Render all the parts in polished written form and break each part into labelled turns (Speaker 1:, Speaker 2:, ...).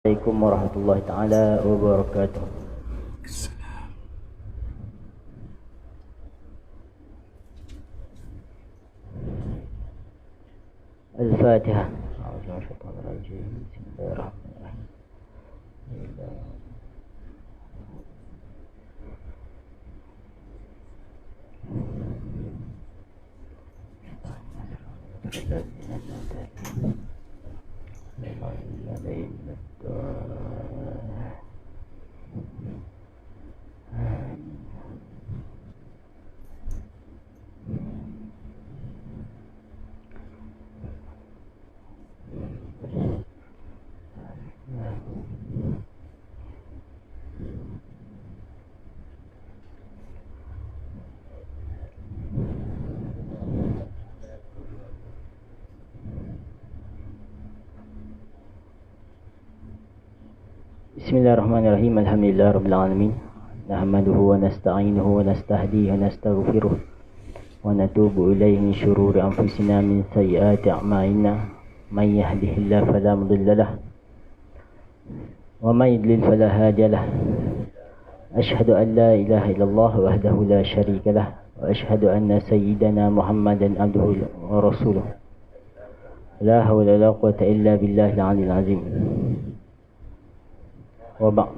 Speaker 1: Assalamualaikum warahmatullahi taala wabarakatuh. Al-Fatihah. Bismillahirrahmanirrahim. Bismillahirrahmanirrahim. Alhamdulillahirabbil alamin. Nahmaduhu wa nasta'inuhu wa nastahdihi wa nastaghfiruh wa natubu ilayhi min shururi anfusina min sayyiati a'malina. Man yahdihillahu fala mudilla lahu wa man yudlil fala hadiya lahu. Ashhadu an la ilaha illallah wahdahu la syarika lahu wa ashhadu anna sayyidana Muhammadan abduhu wa rasuluh. La hawla wa la quwwata illa billahil aliyyil azim. Wabak.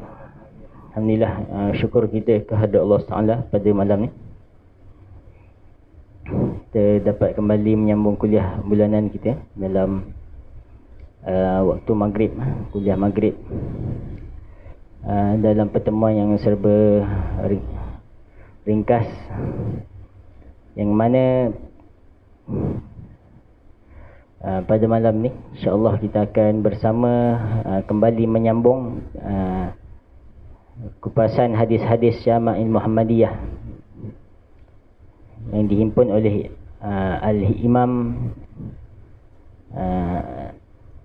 Speaker 1: Alhamdulillah, syukur kita kehadrat Allah Taala pada malam ni kita dapat kembali menyambung kuliah bulanan kita dalam waktu maghrib, kuliah maghrib, dalam pertemuan yang serba ringkas, yang mana pada malam ni insya-Allah kita akan bersama kembali menyambung kupasan hadis-hadis Syama'il Muhammadiyah yang dihimpun oleh Al-Imam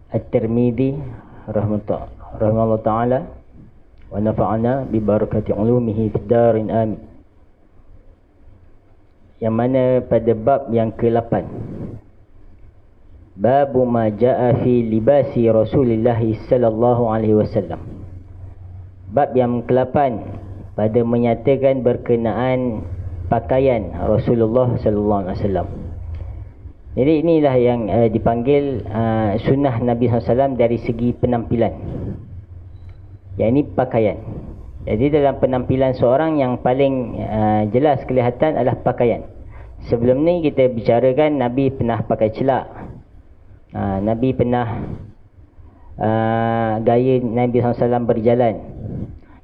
Speaker 1: At-Tirmidzi rahimahullah ta'ala wa nafa'ana bi barakati ulumihi fid darin amin, yang mana pada bab yang ke-8, Babu ma ja'a fi libasi Rasulullah sallallahu alaihi wasallam. Bab yang ke-8 pada menyatakan berkenaan pakaian Rasulullah sallallahu alaihi wasallam. Jadi inilah yang dipanggil sunnah Nabi SAW dari segi penampilan. Yang ini pakaian. Jadi dalam penampilan seorang yang paling jelas kelihatan adalah pakaian. Sebelum ni kita bicarakan Nabi pernah pakai celak. Nabi pernah gaya Nabi SAW berjalan.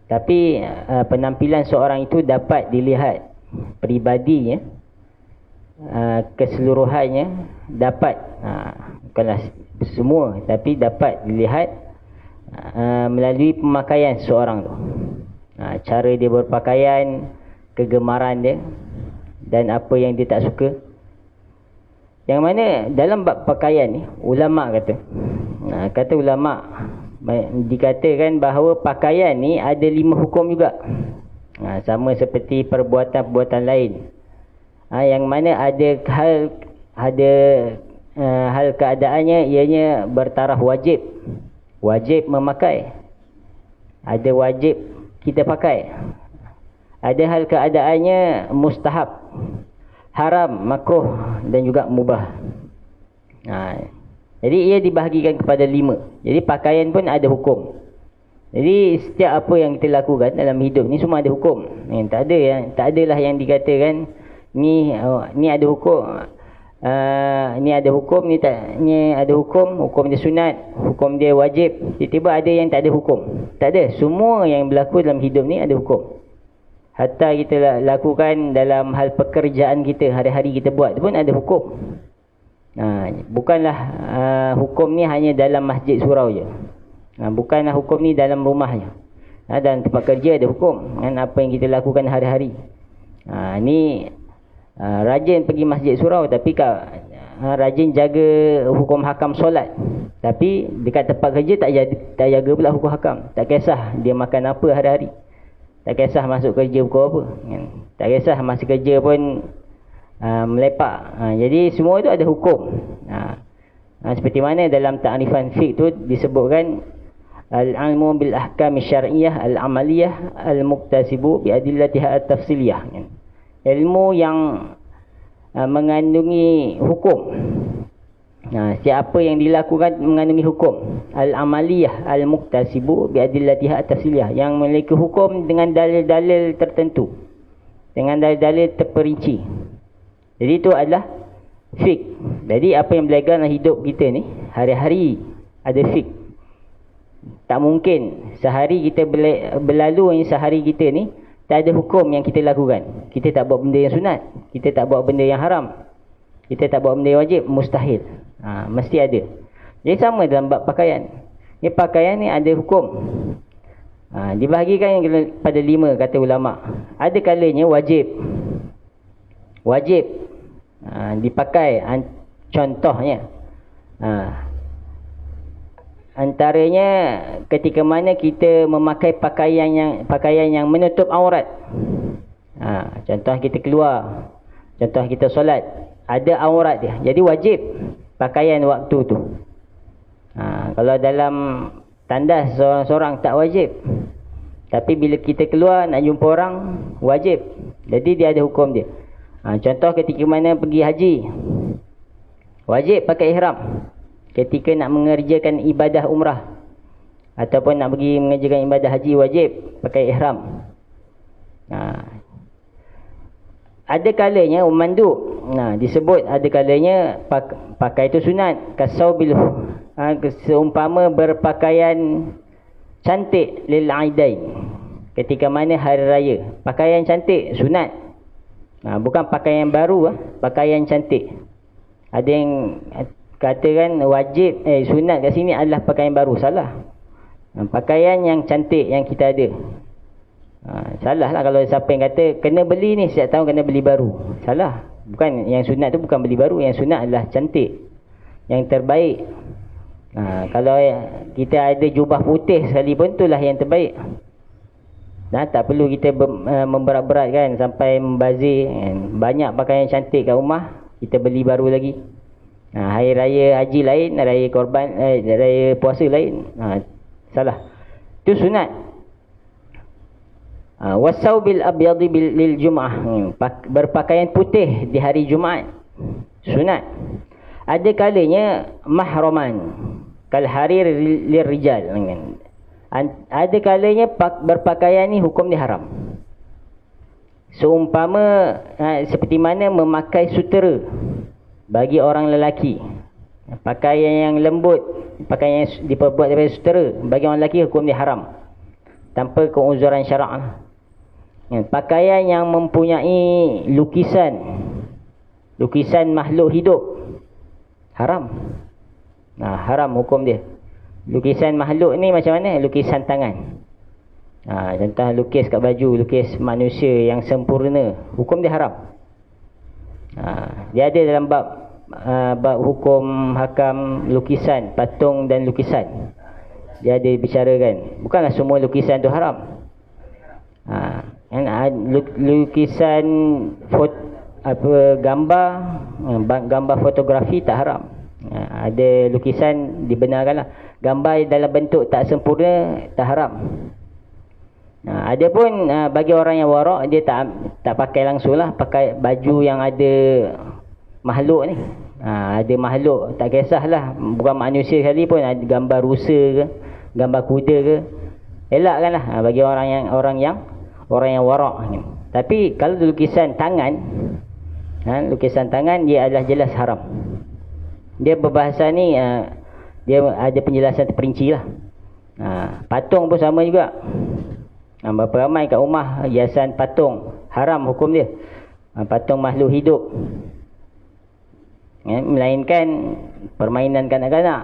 Speaker 1: Tapi penampilan seorang itu dapat dilihat peribadinya, keseluruhannya dapat, bukanlah semua, tapi dapat dilihat melalui pemakaian seorang tu. Cara dia berpakaian, kegemaran dia dan apa yang dia tak suka. Yang mana dalam bab pakaian ni, ulama kata ulama dikatakan bahawa pakaian ni ada 5 hukum juga. Sama seperti perbuatan-perbuatan lain. Yang mana ada hal keadaannya ianya bertaraf wajib. Wajib memakai. Ada wajib kita pakai. Ada hal keadaannya mustahab, haram, makruh dan juga mubah. Jadi ia dibahagikan kepada 5. Jadi pakaian pun ada hukum. Jadi setiap apa yang kita lakukan dalam hidup ni semua ada hukum. Tak adalah yang dikatakan ni ada hukum, ni ada hukum, ni ada hukum dia sunat, hukum dia wajib. Tiba-tiba ada yang tak ada hukum. Tak ada. Semua yang berlaku dalam hidup ni ada hukum. Hatta kita lakukan dalam hal pekerjaan kita, hari-hari kita buat pun ada hukum. Bukanlah hukum ni hanya dalam masjid surau je. Bukanlah hukum ni dalam rumahnya. Dan tempat kerja ada hukum kan, apa yang kita lakukan hari-hari. Ni rajin pergi masjid surau tapi rajin jaga hukum hakam solat. Tapi dekat tempat kerja tak jaga pula hukum hakam. Tak kisah dia makan apa hari-hari. Tak kisah masuk kerja pukul apa. Tak kisah masa kerja pun melepak. Jadi semua itu ada hukum. Seperti mana dalam ta'rifan fiqh tu disebutkan al-ilmu bil ahkam syar'iyyah al-amaliyah al-muktasibu bi adillatiha at-tafsiliyah. Ilmu yang mengandungi hukum. Siapa yang dilakukan mengandungi hukum. Al-amaliyah al-muktasibu bi adillatiha at-tafsiliyah, yang memiliki hukum dengan dalil-dalil tertentu, dengan dalil-dalil terperinci. Jadi itu adalah fiqh. Jadi apa yang berlaku dalam hidup kita ni, hari-hari ada fiqh. Tak mungkin sehari kita berlalu, sehari kita ni tak ada hukum yang kita lakukan. Kita tak buat benda yang sunat, kita tak buat benda yang haram, kita tak buat benda yang wajib, mustahil. Mesti ada. Jadi sama dalam bab pakaian. Ni pakaian ni ada hukum. Dibahagikan pada 5 kata ulama. Ada kalanya wajib dipakai. Contohnya antaranya ketika mana kita memakai pakaian yang menutup aurat. Contoh kita keluar, contoh kita solat, ada aurat dia, jadi wajib pakaian waktu tu. Kalau dalam tandas seorang-seorang tak wajib, tapi bila kita keluar nak jumpa orang, wajib. Jadi dia ada hukum dia. Contoh ketika mana pergi haji, wajib pakai ihram. Ketika nak mengerjakan ibadah umrah ataupun nak pergi mengerjakan ibadah haji, wajib pakai ihram. Ada kalanya mandub. Disebut ada kalanya pakai itu sunat. Kasaubil, seumpama berpakaian cantik lil aidain, ketika mana hari raya. Pakaian cantik sunat. Bukan pakaian baru, pakaian cantik. Ada yang katakan wajib, sunat kat sini adalah pakaian baru. Salah. Pakaian yang cantik yang kita ada. Salah lah kalau siapa yang kata kena beli ni, setiap tahun kena beli baru. Salah. Bukan, yang sunat tu bukan beli baru. Yang sunat adalah cantik, yang terbaik. Kalau kita ada jubah putih sekalipun, itulah yang terbaik. Tak perlu kita memberat-beratkan sampai membazir. Banyak pakaian cantik kat rumah, kita beli baru lagi. Hari raya haji lain, raya korban, raya puasa lain. Salah. Itu sunat. Wasaubil abyadi lil jum'ah, berpakaian putih di hari Jumaat, sunat. Ada kalanya mahraman, kal harir lir rijal. Ada kalanya berpakaian ni hukum dia haram. Seumpama seperti mana memakai sutera bagi orang lelaki. Pakaian yang lembut, pakaian yang diperbuat daripada sutera, bagi orang lelaki hukum dia haram tanpa keuzuran syarak. Pakaian yang mempunyai lukisan makhluk hidup, haram. Haram hukum dia. Lukisan makhluk ni macam mana? Lukisan tangan. Contoh lukis kat baju, lukis manusia yang sempurna, hukum dia haram. Dia ada dalam bab hukum hakam lukisan, patung dan lukisan. Dia ada bicarakan. Bukanlah semua lukisan tu haram. Lukisan gambar fotografi tak haram. Ada lukisan dibenarkanlah. Gambar dalam bentuk tak sempurna tak haram. Ada pun bagi orang yang warak, dia tak pakai langsung lah, pakai baju yang ada makhluk ni. Ada makhluk, tak kisahlah, bukan manusia sekali pun, ada gambar rusa ke, gambar kuda ke, elakkanlah bagi orang yang warak ni. Tapi kalau lukisan tangan, lukisan tangan, dia adalah jelas haram. Dia berbahasa ni, dia ada penjelasan terperinci lah. Patung pun sama juga. Berapa ramai kat rumah hiasan patung, haram hukum dia. Patung makhluk hidup, melainkan permainan kanak-kanak,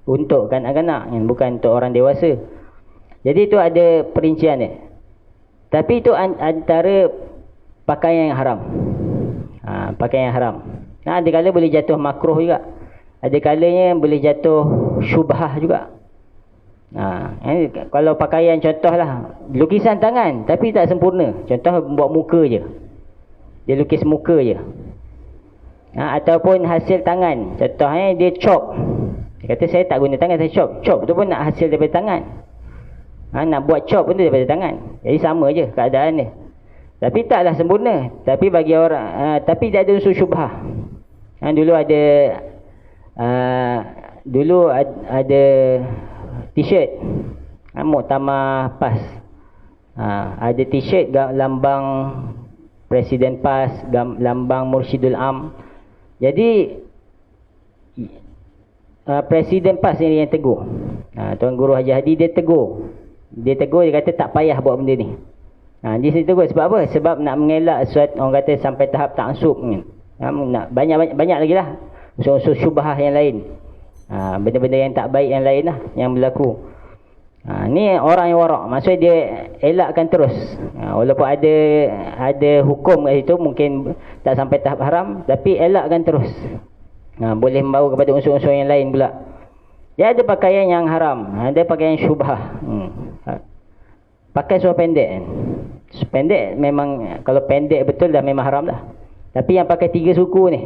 Speaker 1: untuk kanak-kanak, bukan untuk orang dewasa. Jadi itu ada perincian dia. Tapi itu antara pakaian yang haram. Pakaian yang haram. Ada kala boleh jatuh makruh juga. Ada kalanya boleh jatuh syubhah juga. Kalau pakaian, contohlah lukisan tangan tapi tak sempurna. Contoh buat muka je, dia lukis muka je. Ataupun hasil tangan, contohnya dia chop Dia kata saya tak guna tangan, saya chop. Chop tu pun nak hasil daripada tangan. Nak buat chop pun tu daripada tangan. Jadi sama je keadaan dia. Tapi taklah sempurna. Tapi bagi orang, tapi dia ada unsur syubhah. Dulu ada t-shirt Muktamar PAS. Ada t-shirt lambang Presiden PAS, lambang Mursyidul Am. Jadi Presiden PAS ni yang tegur. Tuan Guru Haji Hadi dia tegur. Dia kata tak payah buat benda ni. Dia tegur sebab apa? Sebab nak mengelak suatu orang kata sampai tahap ta'assub ni. Banyak lagi lah unsur syubhah yang lain. Benda-benda yang tak baik yang lain lah yang berlaku. Ni orang yang warak, maksudnya dia elakkan terus. Walaupun ada hukum kat situ, mungkin tak sampai tahap haram, tapi elakkan terus. Boleh membawa kepada unsur-unsur yang lain pula. Dia ada pakaian yang haram, ada pakaian syubhah. Pakai seluar pendek. Pendek memang, kalau pendek betul dah memang haram dah. Tapi yang pakai 3 suku ni,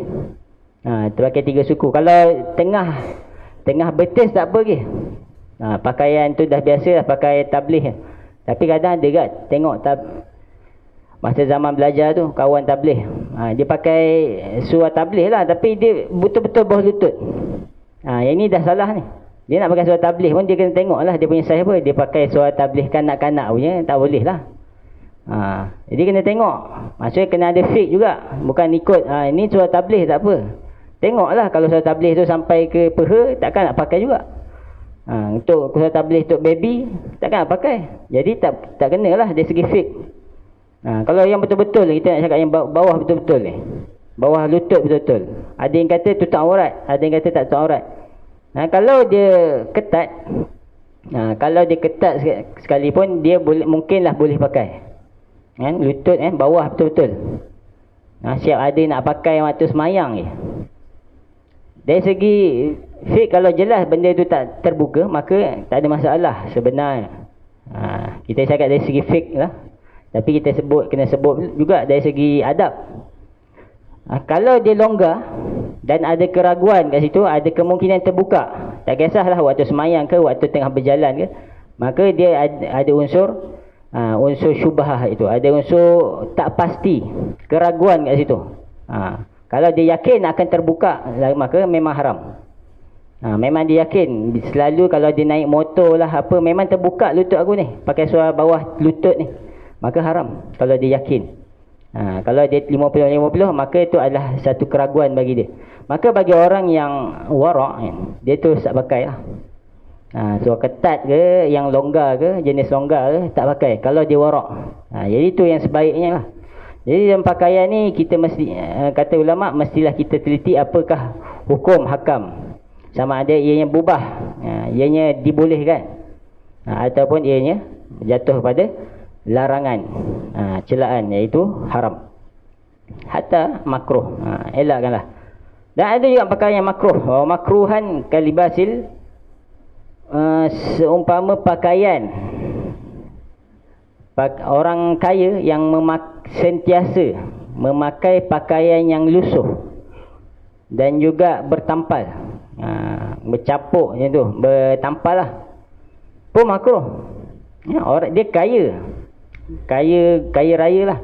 Speaker 1: pakai 3 suku. Kalau tengah betis tak apa lagi. Pakaian tu dah biasa dah, pakai tabligh. Tapi kadang ada kat tengok masa zaman belajar tu, kawan tabligh, dia pakai seluar tabligh lah, tapi dia betul-betul bawah lutut. Yang ni dah salah ni. Dia nak pakai seluar tabligh pun dia kena tengok lah dia punya size apa. Dia pakai seluar tabligh kanak-kanak punya, tak boleh lah. Jadi kena tengok. Maksudnya kena ada fake juga. Bukan ikut ni seluar tabligh tak apa. Tengoklah kalau seluar tabligh tu sampai ke peha, takkan nak pakai juga. Untuk seluar tabligh untuk baby, takkan nak pakai. Jadi tak kenalah dari segi fake. Kalau yang betul-betul, kita nak cakap yang bawah betul-betul ni, bawah lutut betul-betul, ada yang kata tutup aurat, ada yang kata tak tutup aurat. Kalau dia ketat, sekalipun dia boleh, mungkinlah boleh pakai. Lutut bawah betul-betul. Siap ada nak pakai waktu semayang je. Dari segi fake, kalau jelas benda tu tak terbuka, maka tak ada masalah sebenarnya. Kita cakap dari segi fake lah. Tapi kita kena sebut juga dari segi adab. Kalau dia longgar dan ada keraguan kat situ, ada kemungkinan terbuka, tak kisahlah waktu semayang ke, waktu tengah berjalan ke, maka dia ada unsur syubhah itu, ada unsur tak pasti, keraguan kat situ. Kalau dia yakin akan terbuka, maka memang haram. Memang dia yakin, selalu kalau dia naik motor lah apa, memang terbuka lutut aku ni, pakai seluar bawah lutut ni, maka haram kalau dia yakin. Kalau dia 50-50, maka itu adalah satu keraguan bagi dia. Maka bagi orang yang warak, dia tu tak pakai lah. So ketat ke, yang longgar ke, jenis longgar ke, tak pakai kalau dia warak. Jadi itu yang sebaiknya lah. Jadi dalam pakaian ni kita mesti, kata ulama', mestilah kita teliti apakah hukum hakam. Sama ada ianya mubah, ianya dibolehkan, ataupun ianya jatuh pada larangan, celaan, iaitu haram. Hatta makruh, elakkanlah. Dan ada juga pakaian yang makruh. Makruhan kalibasil, seumpama pakaian orang kaya yang sentiasa memakai pakaian yang lusuh dan juga bertampal, bercapuk macam tu, bertampal lah, pun makruh. Orang dia kaya raya lah,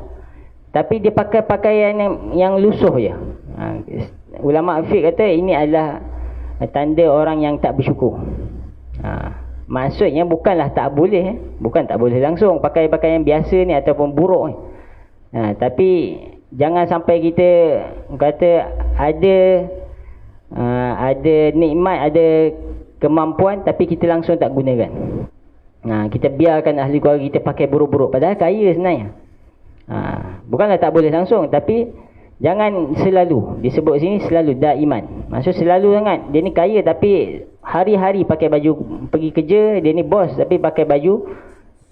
Speaker 1: tapi dia pakai pakaian yang lusuh je. Ulama' fiqh kata ini adalah tanda orang yang tak bersyukur. Maksudnya bukanlah tak boleh, bukan tak boleh langsung pakai pakaian biasa ni ataupun buruk ni. Tapi jangan sampai kita kata ada nikmat, ada kemampuan, tapi kita langsung tak gunakan. Kita biarkan ahli keluarga kita pakai buruk-buruk, padahal kaya sebenarnya. Bukanlah tak boleh langsung, tapi jangan selalu. Disebut sini selalu, daiman. Maksud selalu sangat. Dia ni kaya tapi hari-hari pakai baju pergi kerja, dia ni bos tapi pakai baju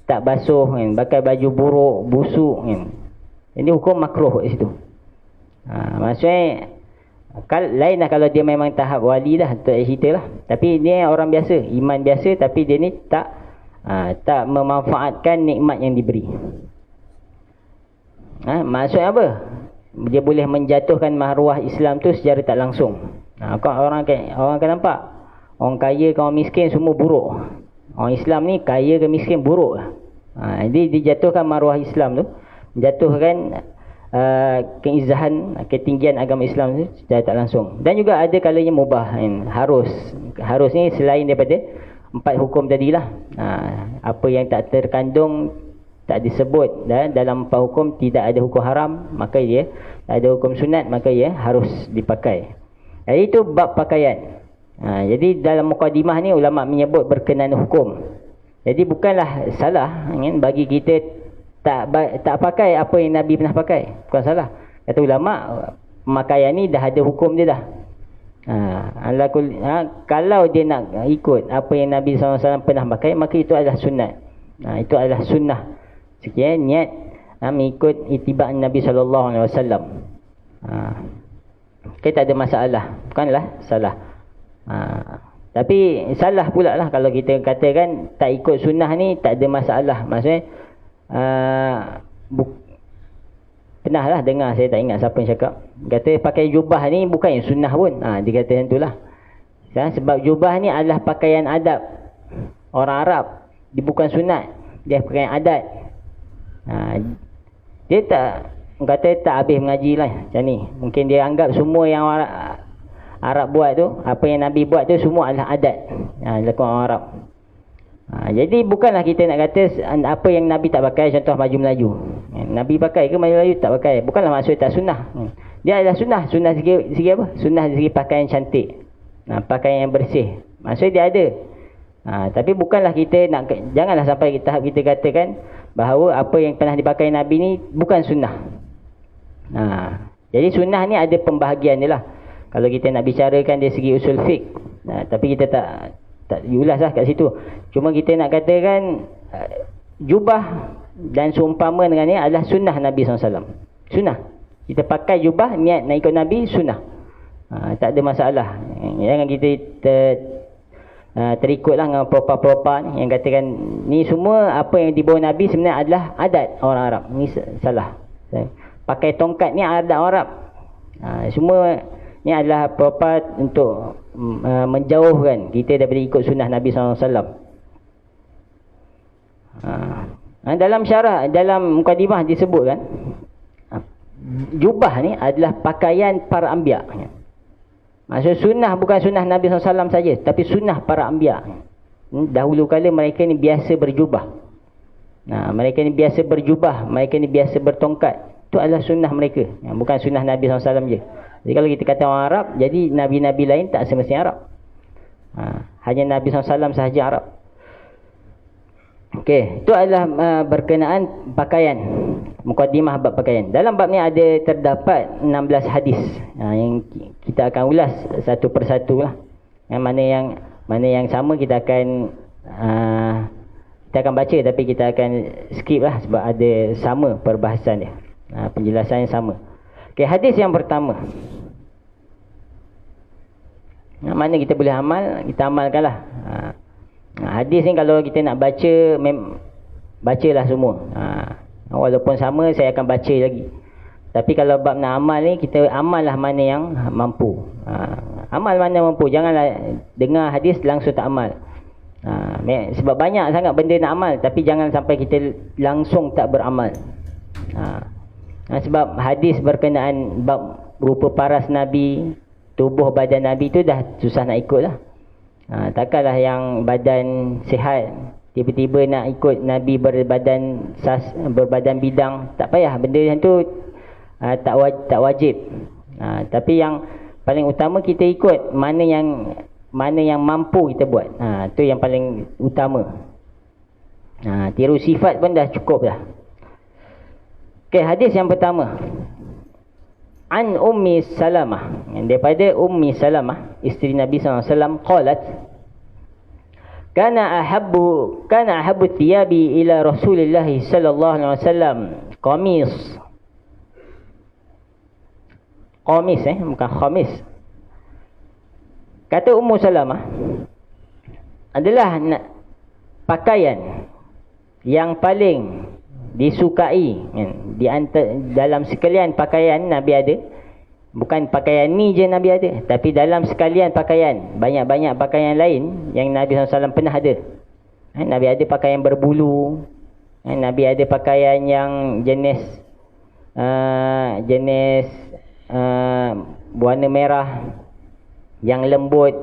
Speaker 1: tak basuh kan, pakai baju buruk, busuk kan. Ini hukum makruh kat situ. Maksudnya lain lah kalau dia memang tahap wali lah, tak cerita lah. Tapi dia orang biasa, iman biasa, tapi dia ni tak memanfaatkan nikmat yang diberi. Maksudnya apa? Dia boleh menjatuhkan maruah Islam tu secara tak langsung. Orang akan nampak orang kaya ke orang miskin semua buruk. Orang Islam ni kaya ke miskin buruk. Jadi dijatuhkan maruah Islam tu, menjatuhkan keizahan, ketinggian agama Islam tu secara tak langsung. Dan juga ada kalanya mubah, harus ni selain daripada 4 hukum tadilah. Apa yang tak terkandung, tak disebut dalam 4 hukum, tidak ada hukum haram, maka dia tak ada hukum sunat, maka ia harus dipakai. Jadi itu bab pakaian. Jadi dalam mukadimah ni ulama menyebut berkenaan hukum. Jadi bukanlah salah bagi kita tak pakai apa yang Nabi pernah pakai. Bukan salah. Kata ulama, pemakaian ni dah ada hukum dia dah. Kalau dia nak ikut apa yang Nabi SAW pernah pakai, maka itu adalah sunat. Itu adalah sunnah. Sekian niat mengikut itibak Nabi SAW. Kita tak ada masalah. Bukanlah salah. Tapi salah pula lah kalau kita katakan tak ikut sunnah ni tak ada masalah. Maksudnya pernah lah dengar, saya tak ingat siapa yang cakap, kata pakai jubah ni bukan yang sunnah pun. Dia kata macam tu lah. Sebab jubah ni adalah pakaian adab orang Arab. Dia bukan sunat, dia pakaian adat. Dia tak kata tak habis mengaji lah macam ni. Mungkin dia anggap semua yang Arab buat tu, apa yang Nabi buat tu semua adalah adat dilakukan orang Arab. Jadi bukanlah kita nak kata apa yang Nabi tak pakai, contoh baju Melayu. Nabi pakai ke baju Melayu tak pakai, bukanlah maksud tak sunnah. Dia adalah sunnah. Sunnah segi apa? Sunnah segi pakaian cantik, pakaian yang bersih. Maksud dia ada. Tapi bukanlah kita nak, janganlah sampai tahap kita katakan bahawa apa yang pernah dipakai Nabi ni bukan sunnah. Jadi sunnah ni ada pembahagian dia lah. Kalau kita nak bicarakan dari segi usul fiqh, tapi kita tak ulas lah kat situ. Cuma kita nak katakan jubah dan seumpama dengan ni adalah sunnah Nabi SAW. Sunnah. Kita pakai jubah, niat nak ikut Nabi, sunnah. Tak ada masalah. Jangan kita terikutlah dengan propa-propa ni yang katakan ni semua apa yang dibawa Nabi sebenarnya adalah adat orang Arab. Ni salah. Pakai tongkat ni adat orang Arab. Semua ni adalah propa untuk menjauhkan kita daripada ikut sunnah Nabi SAW. Dalam syarah, dalam mukadimah disebutkan jubah ni adalah pakaian para anbiya. Maksud sunnah bukan sunnah Nabi SAW saja, tapi sunnah para anbiya. Dahulu kala mereka ni biasa berjubah. Mereka ni biasa berjubah, mereka ni biasa bertongkat. Itu adalah sunnah mereka, bukan sunnah Nabi SAW je. Jadi kalau kita kata orang Arab, jadi Nabi-Nabi lain tak semestinya Arab. Hanya Nabi SAW sahaja Arab. Okey, itu adalah berkenaan pakaian. Mukadimah bab pakaian. Dalam bab ni ada terdapat 16 hadis yang kita akan ulas satu persatu lah. Yang mana yang sama kita akan baca, tapi kita akan skip lah sebab ada sama perbahasan dia. Penjelasan yang sama. Okey, hadis yang pertama. Mana kita boleh amal, kita amalkanlah. Hadis ni kalau kita nak baca, bacalah semua. Walaupun sama, saya akan baca lagi. Tapi kalau bab nak amal ni, kita amallah mana yang mampu. Amal mana mampu. Janganlah dengar hadis langsung tak amal. Sebab banyak sangat benda nak amal, tapi jangan sampai kita langsung tak beramal. Sebab hadis berkenaan bab rupa paras Nabi, tubuh badan Nabi tu dah susah nak ikut lah. Takkanlah yang badan sihat tiba-tiba nak ikut Nabi berbadan bidang. Tak payah, benda yang tu tak wajib. Tapi yang paling utama kita ikut mana yang mampu kita buat. Tu yang paling utama. Tiru sifat pun dah cukup dah. Okey, hadis yang pertama. An Ummi Salamah, daripada Ummi Salamah, isteri Nabi SAW, qalat, kana ahabbu thiyabi ila Rasulillah sallallahu alaihi wasallam qamis. Bukan khamis. Kata Ummu Salamah, adalah pakaian yang paling disukai dalam sekalian pakaian Nabi ada, Bukan pakaian ni je Nabi ada, tapi dalam sekalian pakaian, banyak-banyak pakaian lain yang Nabi SAW pernah ada. Nabi ada pakaian berbulu, Nabi ada pakaian yang jenis warna merah, yang lembut,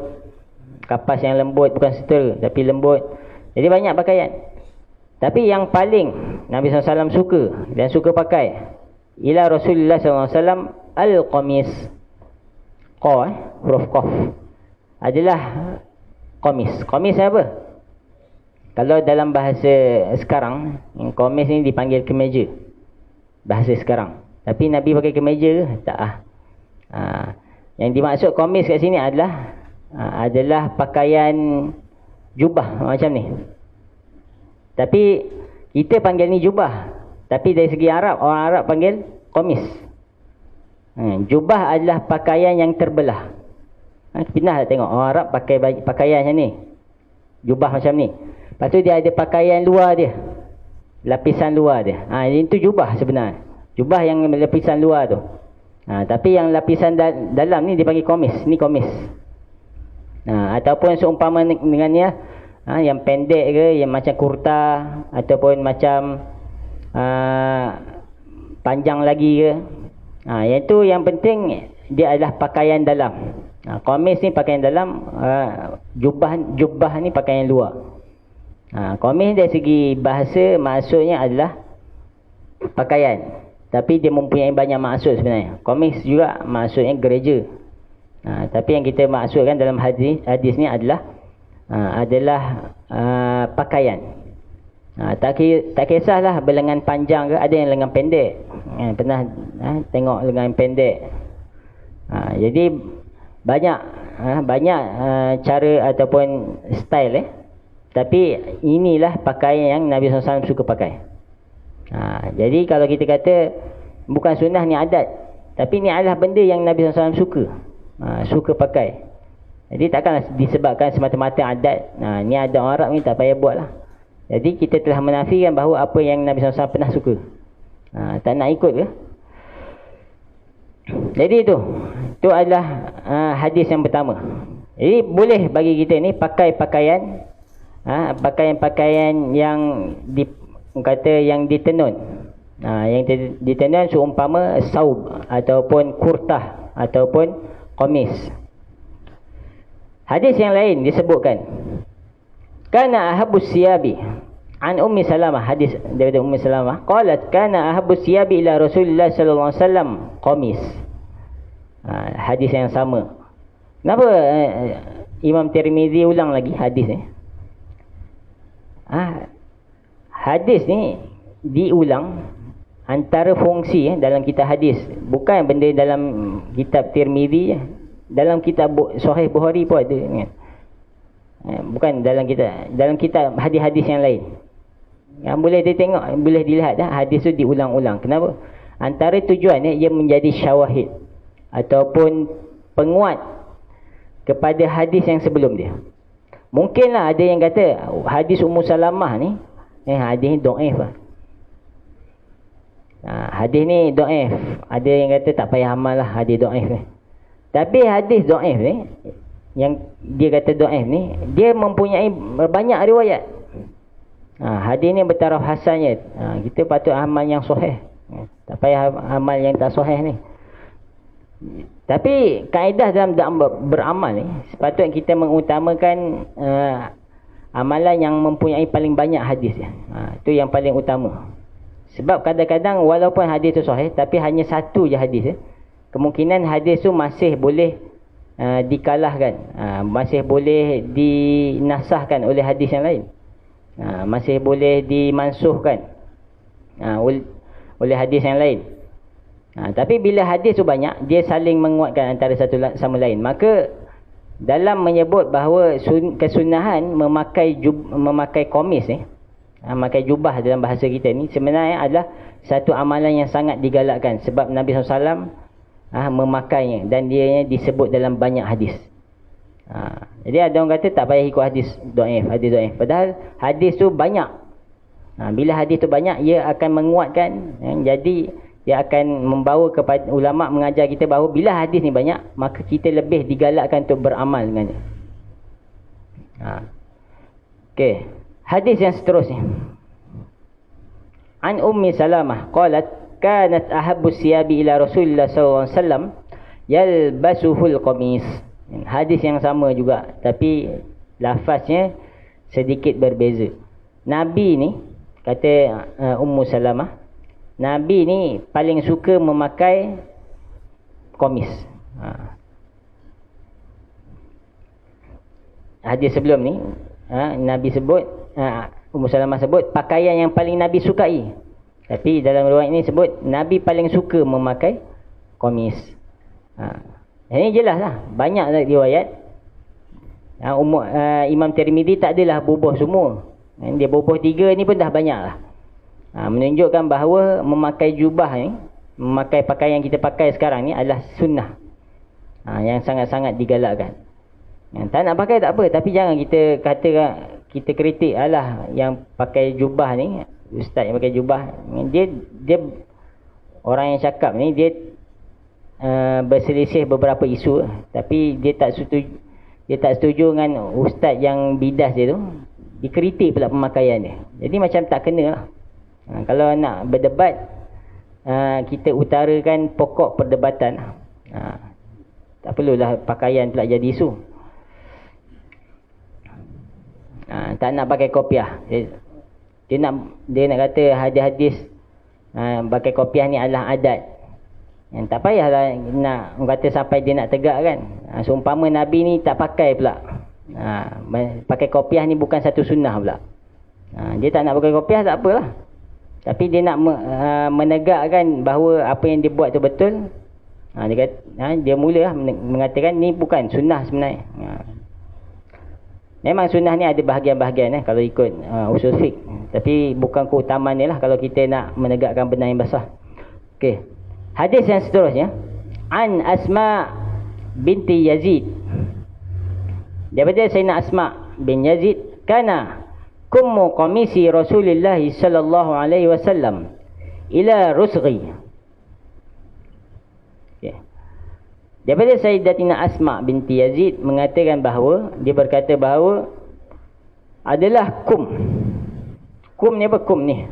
Speaker 1: kapas yang lembut, bukan setera tapi lembut. Jadi banyak pakaian. Tapi yang paling Nabi SAW suka dan suka pakai ila Rasulullah SAW al-qamis. Huruf qaf adalah qamis. Qamis apa? Kalau dalam bahasa sekarang, qamis ni dipanggil kemeja, bahasa sekarang. Tapi Nabi pakai kemeja ke? Tak ah. Yang dimaksud qamis kat sini adalah pakaian jubah macam ni. Tapi kita panggil ni jubah, tapi dari segi Arab, orang Arab panggil qamis. Jubah adalah pakaian yang terbelah. Pernah tak tengok orang Arab pakai pakaian macam ni, jubah macam ni. Lepas tu dia ada pakaian luar dia, lapisan luar dia. Itu jubah sebenarnya. Jubah yang lapisan luar tu. Tapi yang lapisan dalam ni dipanggil qamis. Ni qamis. Ataupun seumpama dengannya, yang pendek ke, yang macam kurta, ataupun macam panjang lagi ke. Yang tu yang penting dia adalah pakaian dalam. Qamis ni pakaian dalam, jubah ni pakaian luar. Qamis dari segi bahasa maksudnya adalah pakaian, tapi dia mempunyai banyak maksud sebenarnya. Qamis juga maksudnya gereja. Tapi yang kita maksudkan dalam hadis ni adalah pakaian. Tak kisahlah berlengan panjang ke, ada yang lengan pendek. Pernah tengok lengan pendek. Jadi banyak cara ataupun style. Tapi inilah pakaian yang Nabi SAW suka pakai. Jadi kalau kita kata bukan sunnah, ni adat, tapi ni adalah benda yang Nabi SAW suka pakai. Jadi takkanlah disebabkan semata-mata adat, ni adat orang Arab ni tak payah buat lah. Jadi kita telah menafikan bahawa apa yang Nabi SAW pernah suka, tak nak ikut ke. Jadi itu adalah hadis yang pertama. Jadi boleh bagi kita ni pakai pakaian, pakaian-pakaian yang yang ditenun. Yang ditenun seumpama saub ataupun kurtah ataupun qamis. Hadis yang lain disebutkan, kana ahabbus siyabi an Ummi Salamah, hadis daripada Ummi Salamah, qalat kana ahabbus siyabi ila Rasulillah sallallahu alaihi wasallam qamis. Hadis yang sama. Kenapa Imam Tirmizi ulang lagi hadis ni? Hadis ni diulang antara fungsi dalam kitab hadis, bukan benda dalam kitab Tirmizi je. Dalam kitab Sahih Bukhari pun ada kan? Bukan dalam kitab hadis-hadis yang lain. Yang boleh ditengok, boleh dilihat hadis tu diulang-ulang. Kenapa? Antara tujuannya ia menjadi syawahid ataupun penguat kepada hadis yang sebelum dia. Mungkinlah ada yang kata hadis Ummu Salamah ni hadis ni dhaif lah. Hadis ni dhaif. Ada yang kata tak payah amal lah, hadis dhaif ni. Tapi hadis dhaif ni, yang dia kata dhaif ni, dia mempunyai banyak riwayat. Hadis ni bertaraf hasannya. Kita patut amal yang sahih. Tak payah amal yang tak sahih ni. Tapi kaedah dalam beramal ni, sepatutnya kita mengutamakan amalan yang mempunyai paling banyak hadis. Itu yang paling utama. Sebab kadang-kadang walaupun hadis tu sahih, tapi hanya satu je hadis, kemungkinan hadis tu masih boleh dikalahkan, masih boleh dinasahkan oleh hadis yang lain, masih boleh dimansuhkan oleh hadis yang lain. Tapi bila hadis tu banyak, dia saling menguatkan antara satu sama lain. Maka dalam menyebut bahawa kesunahan memakai qamis ni, memakai jubah dalam bahasa kita ni, sebenarnya adalah satu amalan yang sangat digalakkan. Sebab Nabi SAW memakainya dan dia disebut dalam banyak hadis. Jadi ada orang kata tak payah ikut hadis dhaif, padahal hadis tu banyak. Bila hadis tu banyak, ia akan menguatkan. Jadi dia akan membawa kepada ulama mengajar kita bahawa bila hadis ni banyak, maka kita lebih digalakkan untuk beramal dengannya. Okey, hadis yang seterusnya. An Ummi Salamah qalat kanat ahabbu siyabi ila Rasulillah sallallahu alaihi wasallam yalbasuhul qamis. Hadis yang sama juga tapi lafaznya sedikit berbeza. Nabi ni kata Ummu Salamah, Nabi ni paling suka memakai komis. Hadis sebelum ni Nabi sebut, Ummu Salamah sebut pakaian yang paling Nabi sukai. Tapi dalam riwayat ini sebut Nabi paling suka memakai komis. Ini jelas lah, banyak riwayat. Imam Tirmizi tak adalah bubuh semua. Dia bubuh 3 ni pun dah banyak lah. Menunjukkan bahawa memakai jubah ni, memakai pakaian yang kita pakai sekarang ni adalah sunnah, yang sangat-sangat digalakkan. Tak nak pakai tak apa, tapi jangan kita kata, kita kritik, alah yang pakai jubah ni, ustaz yang pakai jubah, dia orang yang cakap ni dia berselisih beberapa isu, tapi dia tak setuju dengan ustaz yang bidas dia tu. Dikritik pula pemakaian dia. Jadi macam tak kena lah. Kalau nak berdebat, kita utarakan pokok perdebatan. Tak perlulah pakaian pula jadi isu. Tak nak pakai kopiah. Dia nak kata hadis-hadis pakai kopiah ni adalah adat. Yang tak payahlah nak kata sampai dia nak tegak kan. Seumpama Nabi ni tak pakai pula. Pakai kopiah ni bukan satu sunnah pula. Dia tak nak pakai kopiah tak apalah. Tapi dia nak menegakkan bahawa apa yang dia buat tu betul. Dia mula mengatakan ni bukan sunnah sebenarnya. Memang sunnah ni ada bahagian-bahagian kalau ikut usul fiqh. Tapi bukan keutamaan ni lah kalau kita nak menegakkan benda yang basah. Okey. Hadis yang seterusnya. An Asma binti Yazid. Daripada Sayyidina Asma bin Yazid, kana kummu qamisi Rasulullah sallallahu alaihi wasallam ila rusghi. Okay. Daripada Sayyidatina Asma binti Yazid mengatakan bahawa, dia berkata bahawa adalah kum. Kum ni apa kum ni?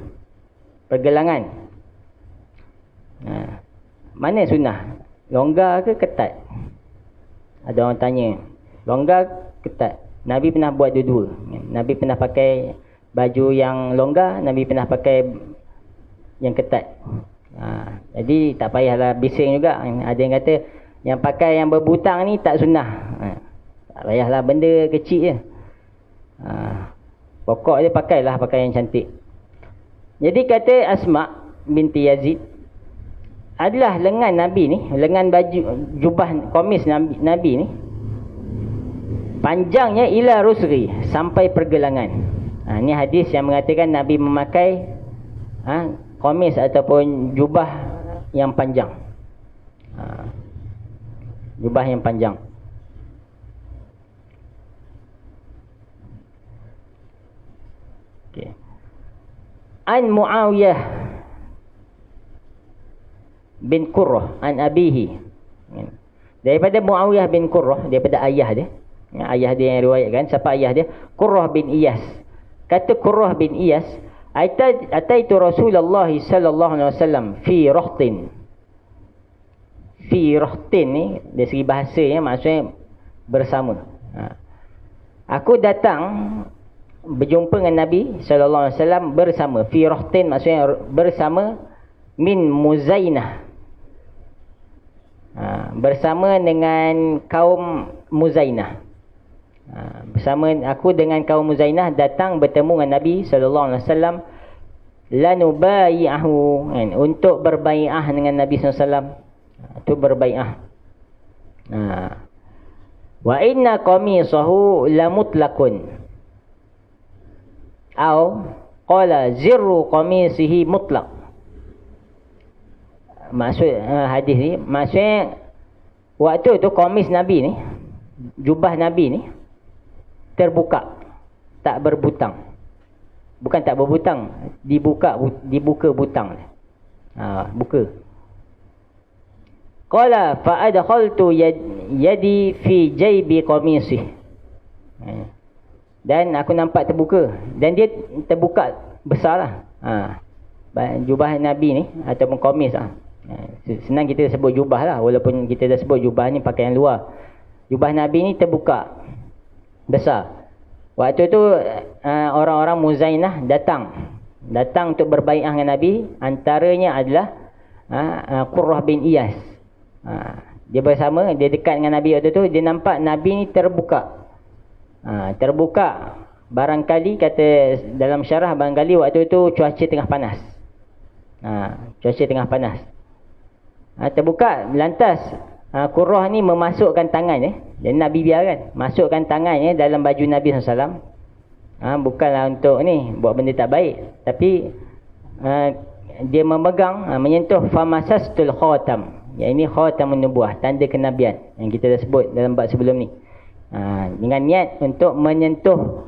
Speaker 1: Pergelangan. Mana sunnah? Longgar ke ketat? Ada orang tanya. Longgar, ketat. Nabi pernah buat dua-dua. Nabi pernah pakai baju yang longgar, Nabi pernah pakai yang ketat. Jadi tak payahlah bising juga. Ada yang kata yang pakai yang berbutang ni tak sunnah. Tak payahlah, benda kecil je. Pokok dia pakailah pakai yang cantik. Jadi kata Asma binti Yazid, adalah lengan Nabi ni, lengan baju jubah komis Nabi ni, panjangnya ila rusri, sampai pergelangan. Ini hadis yang mengatakan Nabi memakai komis ataupun jubah yang panjang. Jubah yang panjang. Okay. An Muawiyah bin Qurrah an abihi. Daripada Muawiyah bin Qurrah, daripada ayah dia. Ayah dia yang riwayatkan. Siapa ayah dia? Qurrah bin Iyas. Kata Qurrah bin Iyas, ataitu Rasulullah sallallahu alaihi wasallam fi rahtin. Fi rahtin ni dari segi bahasanya maksudnya bersama. Aku datang berjumpa dengan Nabi sallallahu alaihi wasallam bersama. Fi rahtin maksudnya bersama, min Muzainah. Bersama dengan kaum Muzainah. Bersama aku dengan kaum Muzainah datang bertemu dengan Nabi sallallahu alaihi wasallam, lanubayi'ahu, untuk berbai'ah dengan Nabi sallallahu alaihi wasallam. Itu berbai'ah. Wa inna qamisahu lamutlaqun. Atau qala zirru qamisihi mutlaq. Maksud hadis ni, maksudnya waktu tu komis Nabi ni, jubah Nabi ni terbuka, tak berbutang. Bukan tak berbutang, dibuka butang. Buka. Qala fa adkhaltu yadi fi jaybi qamisih. Dan aku nampak terbuka. Dan dia terbuka besarlah. Jubah Nabi ni ataupun qamis senang kita sebut jubah lah, walaupun kita dah sebut jubah ni pakaian luar. Jubah Nabi ni terbuka besar. Waktu tu orang-orang Muzainah datang untuk berbai'ah dengan Nabi. Antaranya adalah Qurrah bin Iyas. Dia bersama, dia dekat dengan Nabi waktu tu. Dia nampak Nabi ni terbuka. Terbuka. Barangkali kata dalam syarah, barangkali waktu tu cuaca tengah panas. Cuaca tengah panas. Terbuka. Lantas Qurrah ni memasukkan tangan dan Nabi biarkan masukkan tangannya dalam baju Nabi SAW. Bukanlah untuk ni buat benda tak baik, tapi dia memegang, menyentuh famasastul khatam. Ini khatamun nubuwah, tanda kenabian yang kita dah sebut dalam bab sebelum ni. Dengan niat untuk menyentuh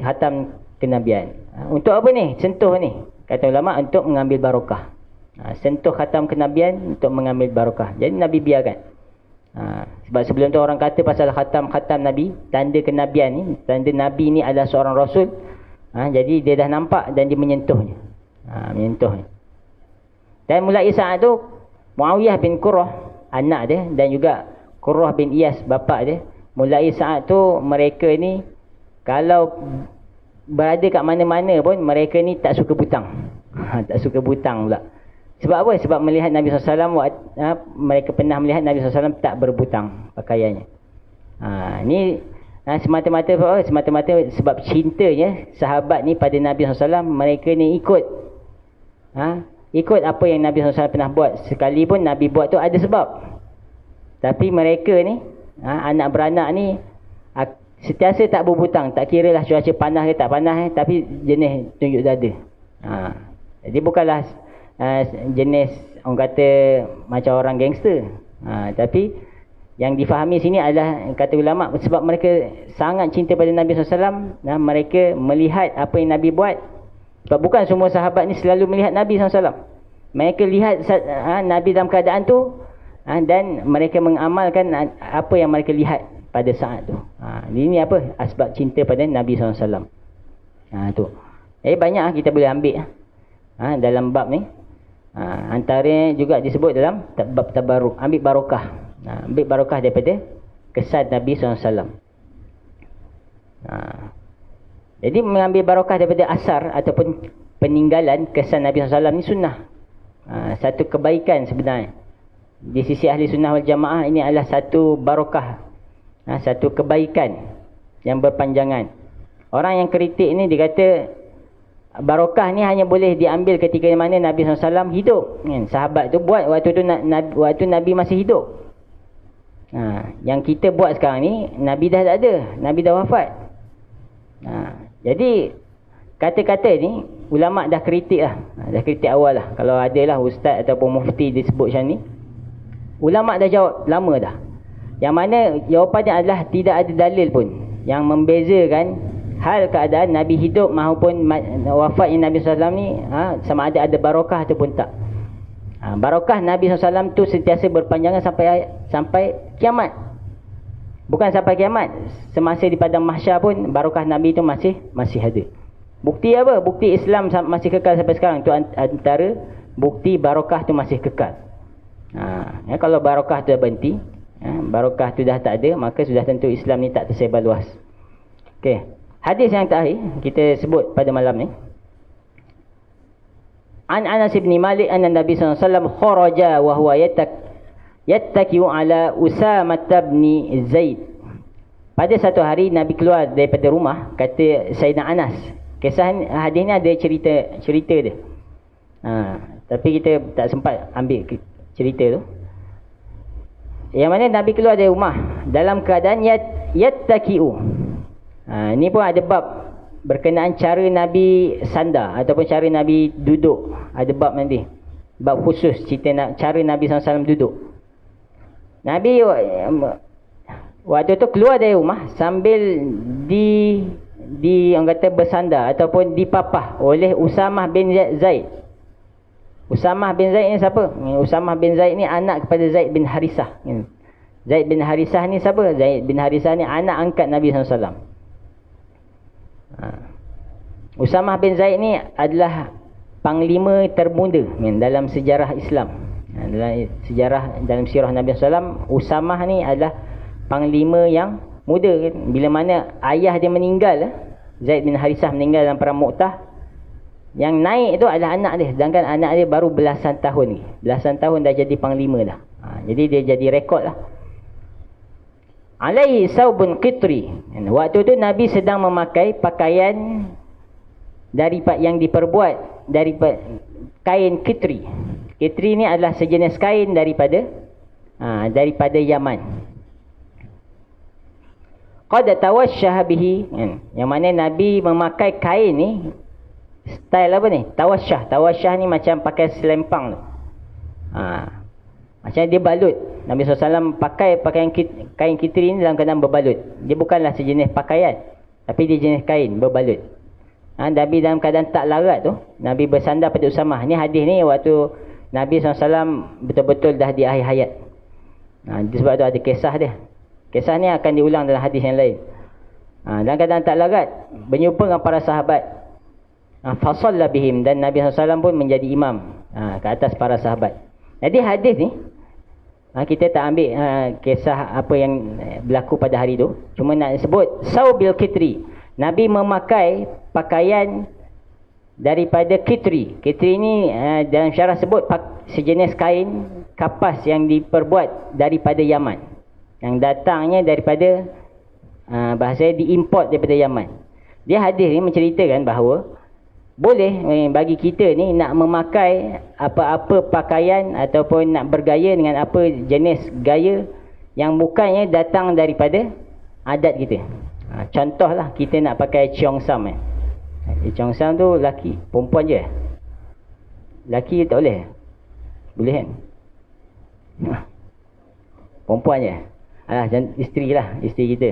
Speaker 1: khatam kenabian. Untuk apa ni? Sentuh ni, kata ulama, untuk mengambil barokah. Sentuh khatam kenabian untuk mengambil barokah. Jadi Nabi biarkan. Sebab sebelum tu orang kata pasal khatam Nabi, tanda kenabian ni, tanda Nabi ni adalah seorang Rasul. Jadi dia dah nampak dan dia menyentuhnya. Menyentuhnya. Dan mulai saat tu Muawiyah bin Qurrah, anak dia, dan juga Qurrah bin Iyas, bapa dia, mulai saat tu mereka ni kalau berada kat mana-mana pun mereka ni tak suka butang. Tak suka butang pula. Sebab apa? Sebab melihat Nabi SAW, mereka pernah melihat Nabi SAW tak berbutang pakaiannya. Ni semata-mata sebab cintanya sahabat ni pada Nabi SAW. Mereka ni ikut apa yang Nabi SAW pernah buat. Sekalipun Nabi buat tu ada sebab, tapi mereka ni anak beranak ni sentiasa tak berbutang. Tak kira lah cuaca panas ke tak panas, tapi jenis tunjuk dada. Jadi bukanlah jenis orang kata macam orang gangster. Tapi yang difahami sini adalah, kata ulama, sebab mereka sangat cinta pada Nabi SAW. Mereka melihat apa yang Nabi buat. Sebab bukan semua sahabat ni selalu melihat Nabi SAW. Mereka lihat Nabi dalam keadaan tu, dan mereka mengamalkan apa yang mereka lihat pada saat tu. Ini apa? Asbab cinta pada Nabi SAW. Tu. Banyak kita boleh ambil dalam bab ni. Antaranya juga disebut dalam bab tabarruk, ambil barokah. Ambil barokah daripada kesan Nabi SAW. Jadi mengambil barokah daripada asar ataupun peninggalan kesan Nabi SAW ni sunnah. Satu kebaikan sebenarnya. Di sisi ahli sunnah wal jamaah, ini adalah satu barokah, satu kebaikan yang berpanjangan. Orang yang kritik ni dia kata barokah ni hanya boleh diambil ketika mana Nabi SAW hidup. Sahabat tu buat waktu Nabi masih hidup. Yang kita buat sekarang ni, Nabi dah tak ada, Nabi dah wafat. Jadi kata-kata ni ulama dah kritik lah. Dah kritik awal lah. Kalau ada lah ustaz ataupun mufti disebut macam ni, ulama dah jawab lama dah. Yang mana jawapannya adalah tidak ada dalil pun yang membezakan hal keadaan Nabi hidup maupun wafatnya Nabi SAW ni, sama ada barokah ataupun tak. Barokah Nabi SAW tu sentiasa berpanjangan sampai kiamat. Bukan sampai kiamat, semasa di padang mahsyar pun barokah Nabi tu masih ada. Bukti apa? Bukti Islam masih kekal sampai sekarang. Tu antara bukti barokah tu masih kekal. Kalau barokah tu dah berhenti, barokah tu dah tak ada, maka sudah tentu Islam ni tak tersebar luas. Okey. Hadis yang terakhir kita sebut pada malam ni. An Anas bin Malik anna Nabi sallallahu alaihi wasallam kharaja wa huwa yattaki'u ala Usamah bin Zaid. Pada satu hari Nabi keluar daripada rumah, kata Sayyidina Anas. Kisah hadis ni ada cerita dia. Tapi kita tak sempat ambil cerita tu. Yang mana Nabi keluar dari rumah dalam keadaan yattaki'u. Ini pun ada bab berkenaan cara Nabi sandar ataupun cara Nabi duduk. Ada bab nanti, bab khusus cerita cara Nabi SAW duduk. Nabi waktu tu keluar dari rumah sambil orang kata bersandar ataupun dipapah oleh Usamah bin Zaid. Usamah bin Zaid ni siapa? Usamah bin Zaid ni anak kepada Zaid bin Harisah. Zaid bin Harisah ni siapa? Zaid bin Harisah ni anak angkat Nabi SAW. Usamah bin Zaid ni adalah panglima termuda dalam sejarah Islam. Dalam sirah Nabi SAW, Usamah ni adalah panglima yang muda. Bila mana ayah dia meninggal, Zaid bin Harisah meninggal dalam perang Mu'tah, yang naik tu adalah anak dia, sedangkan anak dia baru belasan tahun ni. Belasan tahun dah jadi panglima dah. Jadi dia jadi rekod lah. Alaihi saubun qitri. Waktu tu Nabi sedang memakai pakaian daripada yang diperbuat daripada kain qitri. Qitri ni adalah sejenis kain daripada Yaman. Qad tawashshaha bihi. Yang mana Nabi memakai kain ni style apa ni? Tawasyah. Tawasyah ni macam pakai selempang tu. Macam dia balut. Nabi SAW pakai kain kitri ni dalam keadaan berbalut. Dia bukanlah sejenis pakaian, tapi dia jenis kain berbalut. Nabi dalam keadaan tak larat tu, Nabi bersandar pada Usamah. Ni hadis ni waktu Nabi SAW betul-betul dah di akhir hayat. Sebab tu ada kisah dia. Kisah ni akan diulang dalam hadis yang lain. Dalam keadaan tak larat, berjumpa dengan para sahabat. Fasalla bihim, dan Nabi SAW pun menjadi imam ke atas para sahabat. Jadi hadis ni kita tak ambil kisah apa yang berlaku pada hari tu, cuma nak sebut saubil kitri. Nabi memakai pakaian daripada kitri. Kitri ni dalam syarah sebut sejenis kain kapas yang diperbuat daripada Yaman, yang datangnya daripada bahasanya diimport daripada Yaman. Dia hadis ni menceritakan bahawa boleh bagi kita ni nak memakai apa-apa pakaian ataupun nak bergaya dengan apa jenis gaya yang bukannya datang daripada adat kita. Contohlah kita nak pakai cheongsam. Cheongsam tu laki, perempuan je. Laki tak boleh. Boleh kan? Perempuan je. Isteri lah, isteri kita.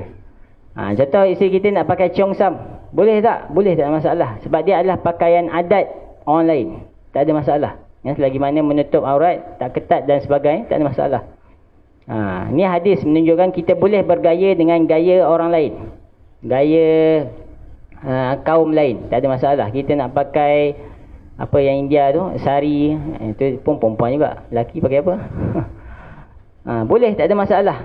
Speaker 1: Contoh isteri kita nak pakai cheongsam. Boleh tak? Boleh, tak ada masalah. Sebab dia adalah pakaian adat orang lain. Tak ada masalah. Selagi mana menutup aurat, tak ketat dan sebagainya, tak ada masalah. Ni hadis menunjukkan kita boleh bergaya dengan gaya orang lain. Gaya kaum lain. Tak ada masalah. Kita nak pakai apa yang India tu, sari. Itu pun perempuan juga. Lelaki pakai apa? Boleh, tak ada masalah.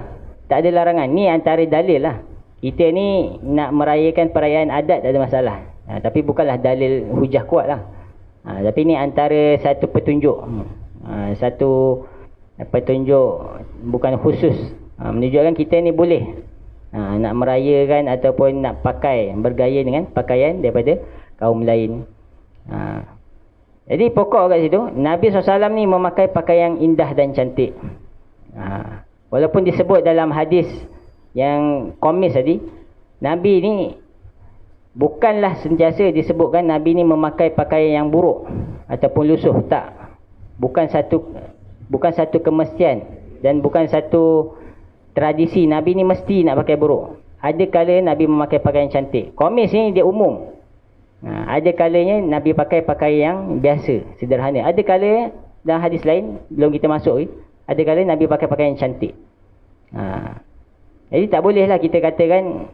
Speaker 1: Tak ada larangan. Ni antara dalil lah. Kita ni nak merayakan perayaan adat, tak ada masalah. Tapi bukanlah dalil hujah kuat lah. Tapi ni antara satu petunjuk. Satu petunjuk bukan khusus. Menunjukkan kita ni boleh nak merayakan ataupun nak pakai, bergaya dengan pakaian daripada kaum lain. Jadi pokok kat situ, Nabi SAW ni memakai pakaian indah dan cantik. Walaupun disebut dalam hadis yang komis tadi, Nabi ni bukanlah sentiasa disebutkan Nabi ni memakai pakaian yang buruk ataupun lusuh. Tak. Bukan satu kemestian dan bukan satu tradisi Nabi ni mesti nak pakai buruk. Ada kala Nabi memakai pakaian cantik. Komis ni dia umum. Ada kalanya Nabi pakai pakaian yang biasa, sederhana. Ada kala dalam hadis lain, belum kita masuk, ada kala Nabi pakai pakaian cantik. Jadi tak bolehlah kita katakan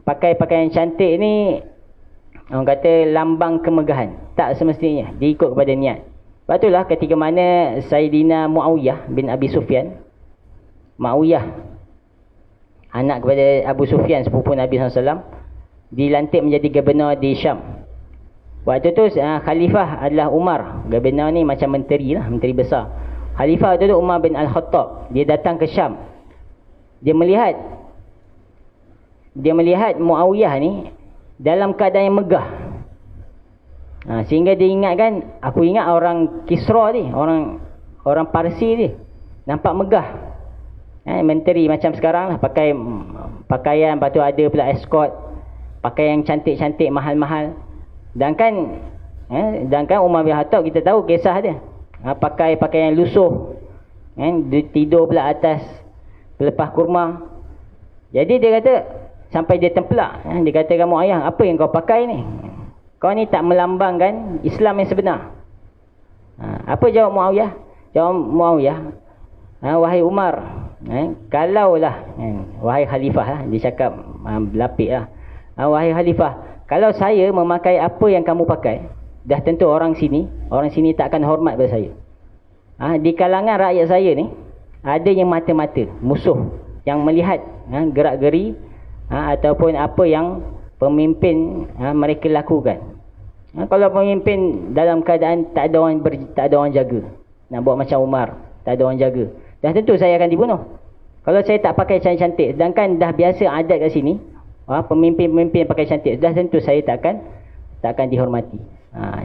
Speaker 1: pakai pakaian cantik ni orang kata lambang kemegahan. Tak semestinya. Dia ikut kepada niat. Sebab itulah ketika mana Sayyidina Muawiyah bin Abi Sufyan, Muawiyah anak kepada Abu Sufyan, sepupu Nabi SAW, dilantik menjadi gubernur di Syam. Waktu tu khalifah adalah Umar. Gubernur ni macam menteri lah, menteri besar. Khalifah waktu tu Umar bin Al-Khattab. Dia datang ke Syam. Dia melihat Muawiyah ni dalam keadaan yang megah. Sehingga dia ingatkan, aku ingat orang Kisra ni, orang Parsi ni nampak megah. Menteri macam sekarang lah, pakai pakaian, lepas tu ada pula escort, pakai yang cantik-cantik, mahal-mahal. Sedangkan Umar bin Khattab, kita tahu kisah dia, pakai pakaian lusuh, dia tidur pula atas pelepah kurma. Jadi dia kata, sampai dia tempelak, dia kata, kamu ayah, apa yang kau pakai ni? Kau ni tak melambangkan Islam yang sebenar. Apa jawab Muawiyah? Jawab Muawiyah, wahai Umar, kalaulah, wahai khalifah lah, dia cakap berlapik lah, wahai khalifah, kalau saya memakai apa yang kamu pakai, dah tentu orang sini tak akan hormat pada saya. Di kalangan rakyat saya ni ada yang mata-mata musuh yang melihat gerak-geri ataupun apa yang pemimpin mereka lakukan. Kalau pemimpin dalam keadaan tak ada orang jaga, nak buat macam Umar, tak ada orang jaga, dah tentu saya akan dibunuh. Kalau saya tak pakai cantik-cantik, sedangkan dah biasa adat kat sini, pemimpin-pemimpin pakai cantik, dah tentu saya tak akan dihormati.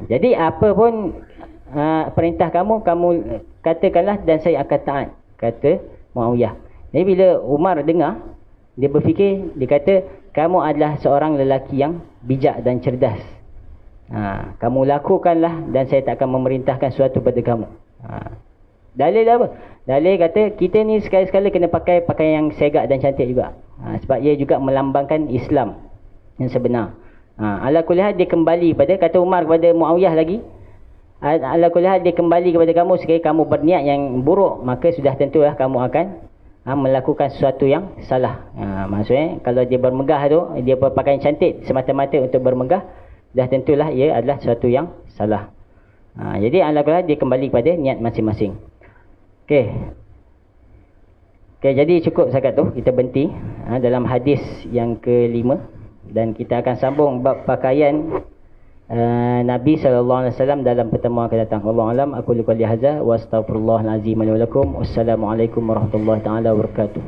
Speaker 1: Jadi apa pun perintah kamu katakanlah dan saya akan taat, kata Muawiyah. Jadi bila Umar dengar, dia berfikir, dia kata, kamu adalah seorang lelaki yang bijak dan cerdas. Kamu lakukanlah dan saya tak akan memerintahkan sesuatu pada kamu. Dalil apa? Dalil kata kita ni sekali-sekala kena pakai pakaian yang segak dan cantik juga. Sebab ia juga melambangkan Islam yang sebenar. Ala kulli hal dia kembali pada, kata Umar kepada Muawiyah lagi, ala kulli hal dia kembali kepada kamu, sekali kamu berniat yang buruk, maka sudah tentulah kamu akan melakukan sesuatu yang salah. Maksudnya kalau dia bermegah tu, dia berpakaian cantik semata-mata untuk bermegah, dah tentulah ia adalah sesuatu yang salah. Jadi ala kulli hal dia kembali kepada niat masing-masing. Okey, jadi cukup setakat tu, kita berhenti dalam hadis yang kelima, dan kita akan sambung bab pakaian Nabi SAW dalam pertemuan akan datang. Wallahu alam, aku qouli hadza wa astaghfirullahal azim li wa lakum. Wassalamualaikum warahmatullahi taala wabarakatuh.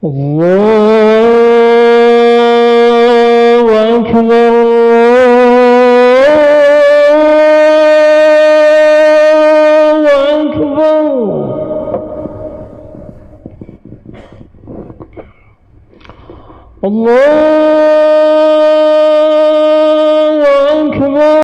Speaker 1: Allahu akbar. Allah